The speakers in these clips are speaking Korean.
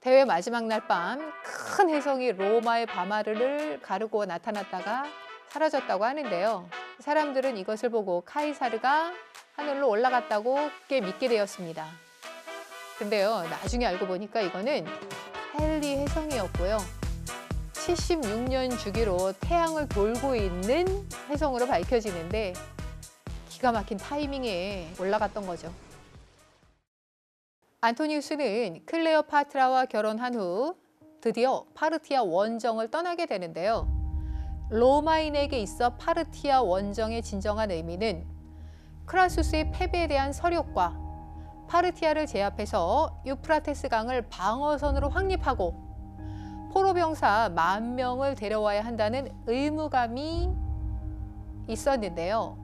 대회 마지막 날 밤 큰 혜성이 로마의 밤하늘을 가르고 나타났다가 사라졌다고 하는데요. 사람들은 이것을 보고 카이사르가 하늘로 올라갔다고 꽤 믿게 되었습니다. 근데요, 나중에 알고 보니까 이거는 헨리 혜성이었고요. 76년 주기로 태양을 돌고 있는 혜성으로 밝혀지는데 기가 막힌 타이밍에 올라갔던 거죠. 안토니우스는 클레오파트라와 결혼한 후 드디어 파르티아 원정을 떠나게 되는데요. 로마인에게 있어 파르티아 원정의 진정한 의미는 크라수스의 패배에 대한 서력과 파르티아를 제압해서 유프라테스 강을 방어선으로 확립하고 포로 병사 10,000명을 데려와야 한다는 의무감이 있었는데요.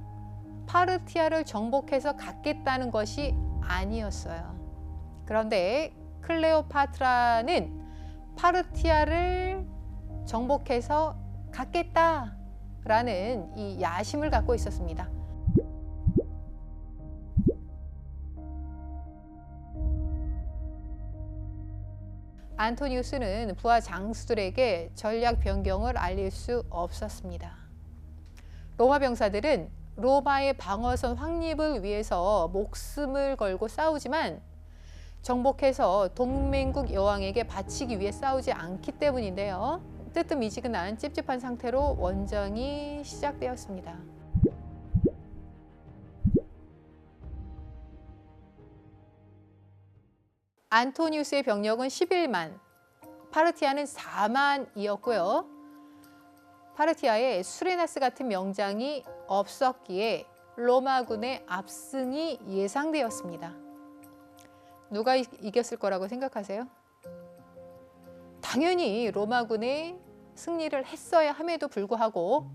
파르티아를 정복해서 갖겠다는 것이 아니었어요. 그런데 클레오파트라는 파르티아를 정복해서 갖겠다라는 이 야심을 갖고 있었습니다. 안토니우스는 부하 장수들에게 전략 변경을 알릴 수 없었습니다. 로마 병사들은 로마의 방어선 확립을 위해서 목숨을 걸고 싸우지만 정복해서 동맹국 여왕에게 바치기 위해 싸우지 않기 때문인데요. 뜨뜻미지근한 찝찝한 상태로 원정이 시작되었습니다. 안토니우스의 병력은 11만, 파르티아는 4만이었고요. 파르티아에 수레나스 같은 명장이 없었기에 로마군의 압승이 예상되었습니다. 누가 이겼을 거라고 생각하세요? 당연히 로마군의 승리를 했어야 함에도 불구하고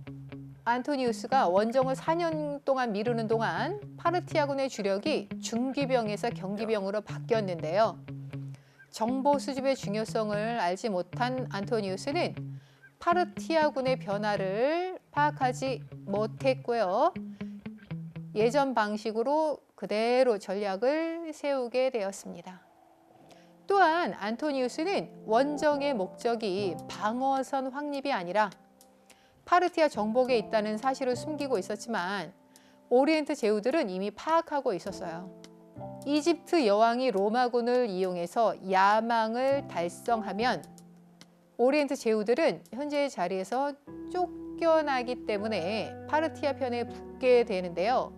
안토니우스가 원정을 4년 동안 미루는 동안 파르티아군의 주력이 중기병에서 경기병으로 바뀌었는데요. 정보 수집의 중요성을 알지 못한 안토니우스는 파르티아군의 변화를 파악하지 못했고요. 예전 방식으로 그대로 전략을 세우게 되었습니다. 또한 안토니우스는 원정의 목적이 방어선 확립이 아니라 파르티아 정복에 있다는 사실을 숨기고 있었지만 오리엔트 제후들은 이미 파악하고 있었어요. 이집트 여왕이 로마군을 이용해서 야망을 달성하면 오리엔트 제후들은 현재의 자리에서 쫓겨나기 때문에 파르티아 편에 붙게 되는데요.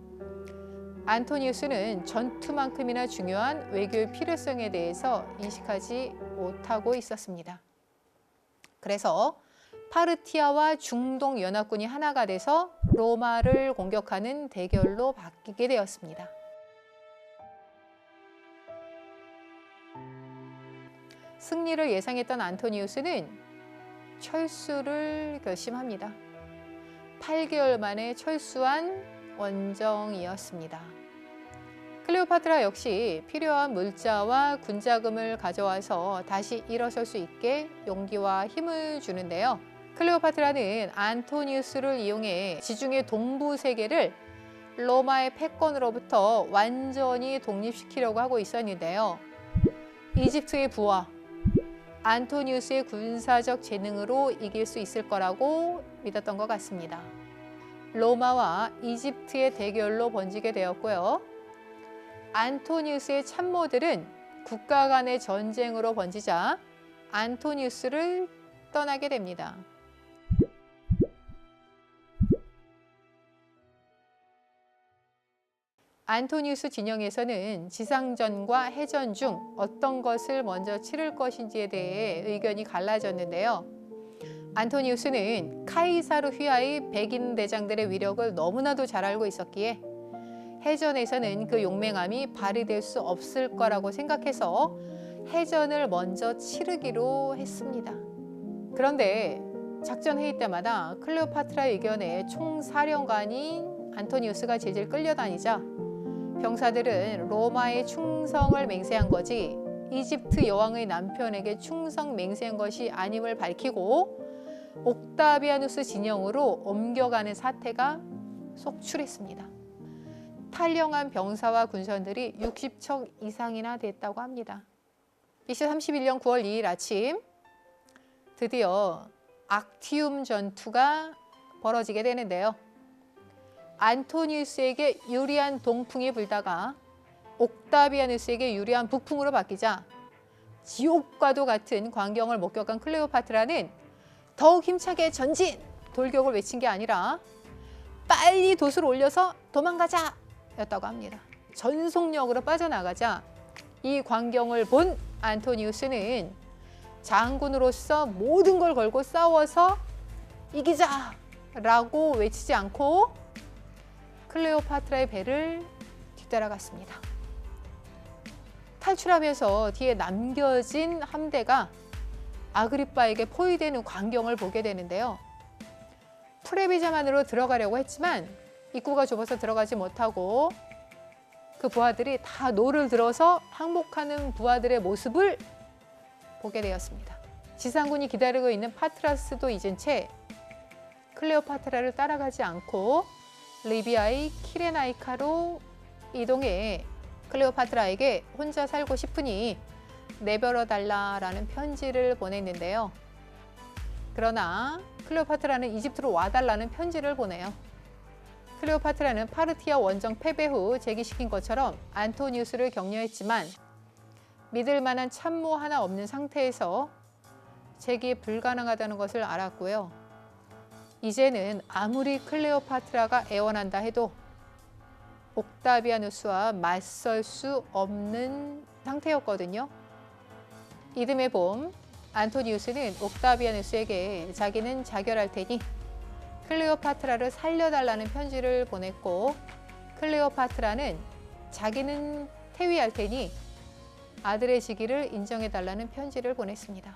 안토니우스는 전투만큼이나 중요한 외교의 필요성에 대해서 인식하지 못하고 있었습니다. 그래서 파르티아와 중동 연합군이 하나가 돼서 로마를 공격하는 대결로 바뀌게 되었습니다. 승리를 예상했던 안토니우스는 철수를 결심합니다. 8개월 만에 철수한 원정이었습니다. 클레오파트라 역시 필요한 물자와 군자금을 가져와서 다시 일어설 수 있게 용기와 힘을 주는데요. 클레오파트라는 안토니우스를 이용해 지중해 동부 세계를 로마의 패권으로부터 완전히 독립시키려고 하고 있었는데요. 이집트의 부하 안토니우스의 군사적 재능으로 이길 수 있을 거라고 믿었던 것 같습니다. 로마와 이집트의 대결로 번지게 되었고요. 안토니우스의 참모들은 국가 간의 전쟁으로 번지자 안토니우스를 떠나게 됩니다. 안토니우스 진영에서는 지상전과 해전 중 어떤 것을 먼저 치를 것인지에 대해 의견이 갈라졌는데요. 안토니우스는 카이사르 휘하의 백인 대장들의 위력을 너무나도 잘 알고 있었기에 해전에서는 그 용맹함이 발휘될 수 없을 거라고 생각해서 해전을 먼저 치르기로 했습니다. 그런데 작전 회의 때마다 클레오파트라 의견에 총사령관인 안토니우스가 질질 끌려다니자 병사들은 로마의 충성을 맹세한 거지 이집트 여왕의 남편에게 충성 맹세한 것이 아님을 밝히고 옥타비아누스 진영으로 옮겨가는 사태가 속출했습니다. 탈영한 병사와 군선들이 60척 이상이나 됐다고 합니다. BC 31년 9월 2일 아침 드디어 악티움 전투가 벌어지게 되는데요. 안토니우스에게 유리한 동풍이 불다가 옥타비아누스에게 유리한 북풍으로 바뀌자 지옥과도 같은 광경을 목격한 클레오파트라는 더욱 힘차게 전진! 돌격을 외친 게 아니라 빨리 돛을 올려서 도망가자! 였다고 합니다. 전속력으로 빠져나가자 이 광경을 본 안토니우스는 장군으로서 모든 걸 걸고 싸워서 이기자! 라고 외치지 않고 클레오파트라의 배를 뒤따라갔습니다. 탈출하면서 뒤에 남겨진 함대가 아그리빠에게 포위되는 광경을 보게 되는데요. 프레비자만으로 들어가려고 했지만 입구가 좁아서 들어가지 못하고 그 부하들이 다 노를 들어서 항복하는 부하들의 모습을 보게 되었습니다. 지상군이 기다리고 있는 파트라스도 잊은 채 클레오파트라를 따라가지 않고 리비아의 키레나이카로 이동해 클레오파트라에게 혼자 살고 싶으니 내버려 달라라는 편지를 보냈는데요. 그러나 클레오파트라는 이집트로 와달라는 편지를 보내요. 클레오파트라는 파르티아 원정 패배 후 제기시킨 것처럼 안토니우스를 격려했지만 믿을 만한 참모 하나 없는 상태에서 제기 불가능하다는 것을 알았고요. 이제는 아무리 클레오파트라가 애원한다 해도 옥타비아누스와 맞설 수 없는 상태였거든요. 이듬해 봄 안토니우스는 옥타비아누스에게 자기는 자결할 테니 클레오파트라를 살려달라는 편지를 보냈고 클레오파트라는 자기는 퇴위할 테니 아들의 직위를 인정해달라는 편지를 보냈습니다.